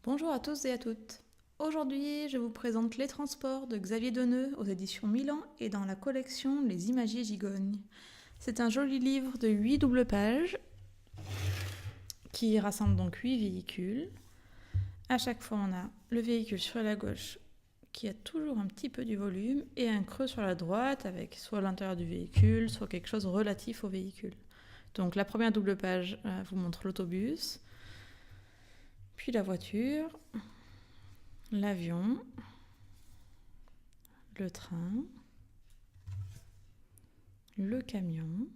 Bonjour à tous et à toutes. Aujourd'hui, je vous présente Les Transports de Xavier Deneux aux éditions Milan et dans la collection Les Imagiers Gigognes. C'est un joli livre de 8 doubles pages qui rassemble donc 8 véhicules. À chaque fois, on a le véhicule sur la gauche qui a toujours un petit peu du volume et un creux sur la droite avec soit l'intérieur du véhicule, soit quelque chose relatif au véhicule. Donc la première double page vous montre l'autobus, puis la voiture, l'avion, le train, le camion,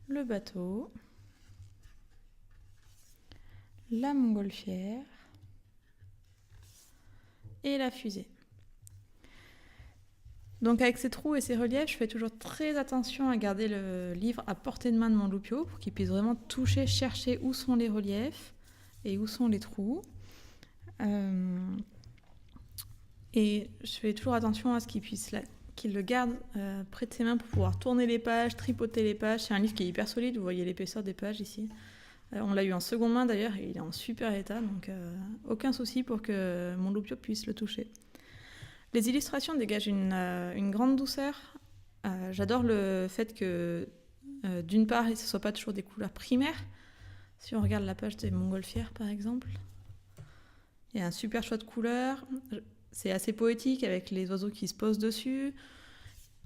le bateau, la montgolfière et la fusée. Donc avec ces trous et ces reliefs, je fais toujours très attention à garder le livre à portée de main de mon loupio pour qu'il puisse vraiment toucher, chercher où sont les reliefs et où sont les trous. Et je fais toujours attention à ce qu'il le garde près de ses mains pour pouvoir tourner les pages, tripoter les pages. C'est un livre qui est hyper solide, vous voyez l'épaisseur des pages ici. On l'a eu en seconde main d'ailleurs et il est en super état, donc aucun souci pour que mon loupio puisse le toucher. Les illustrations dégagent une grande douceur. J'adore le fait que d'une part, ce ne soit pas toujours des couleurs primaires. Si on regarde la page des montgolfières par exemple, il y a un super choix de couleurs. C'est assez poétique avec les oiseaux qui se posent dessus.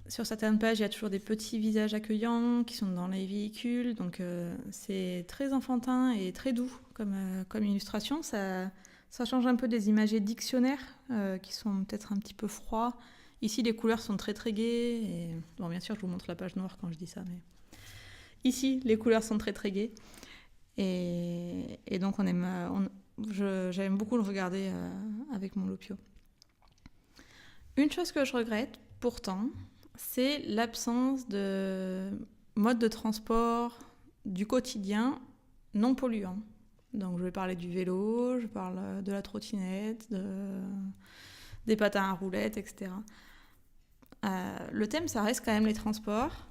Sur certaines pages, il y a toujours des petits visages accueillants qui sont dans les véhicules. Donc c'est très enfantin et très doux comme illustration. Ça change un peu des imagiers dictionnaires qui sont peut-être un petit peu froids. Ici, les couleurs sont très très gaies. Et... Bon, bien sûr, je vous montre la page noire quand je dis ça. Mais... Ici, les couleurs sont très très gaies. Et donc j'aime beaucoup le regarder avec mon loupio. Une chose que je regrette, pourtant, c'est l'absence de mode de transport du quotidien non polluant. Donc je vais parler du vélo, je parle de la trottinette, des patins à roulettes, etc. Le thème, ça reste quand même les transports.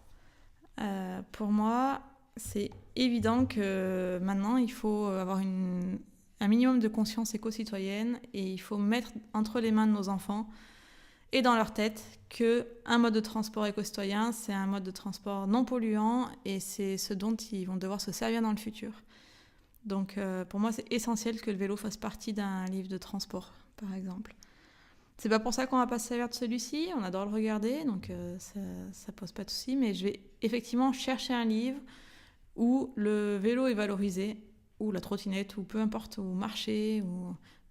Pour moi, c'est évident que maintenant, il faut avoir un minimum de conscience éco-citoyenne et il faut mettre entre les mains de nos enfants et dans leur tête qu'un mode de transport éco-citoyen, c'est un mode de transport non polluant et c'est ce dont ils vont devoir se servir dans le futur. Donc pour moi, c'est essentiel que le vélo fasse partie d'un livre de transport, par exemple. C'est pas pour ça qu'on va pas se servir de celui-ci, on adore le regarder, donc ça pose pas de souci, mais je vais effectivement chercher un livre où le vélo est valorisé, ou la trottinette, ou peu importe, ou marcher,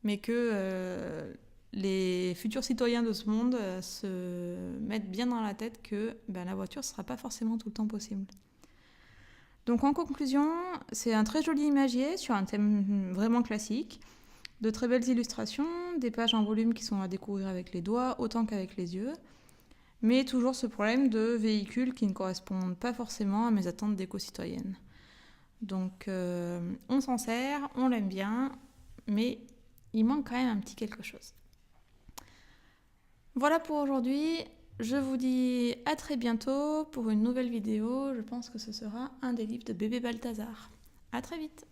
mais que les futurs citoyens de ce monde se mettent bien dans la tête que la voiture ne sera pas forcément tout le temps possible. Donc en conclusion, c'est un très joli imagier sur un thème vraiment classique, de très belles illustrations, des pages en volume qui sont à découvrir avec les doigts autant qu'avec les yeux, mais toujours ce problème de véhicules qui ne correspondent pas forcément à mes attentes d'éco-citoyenne. Donc on s'en sert, on l'aime bien, mais il manque quand même un petit quelque chose. Voilà pour aujourd'hui, je vous dis à très bientôt pour une nouvelle vidéo, je pense que ce sera un des livres de bébé Balthazar. À très vite.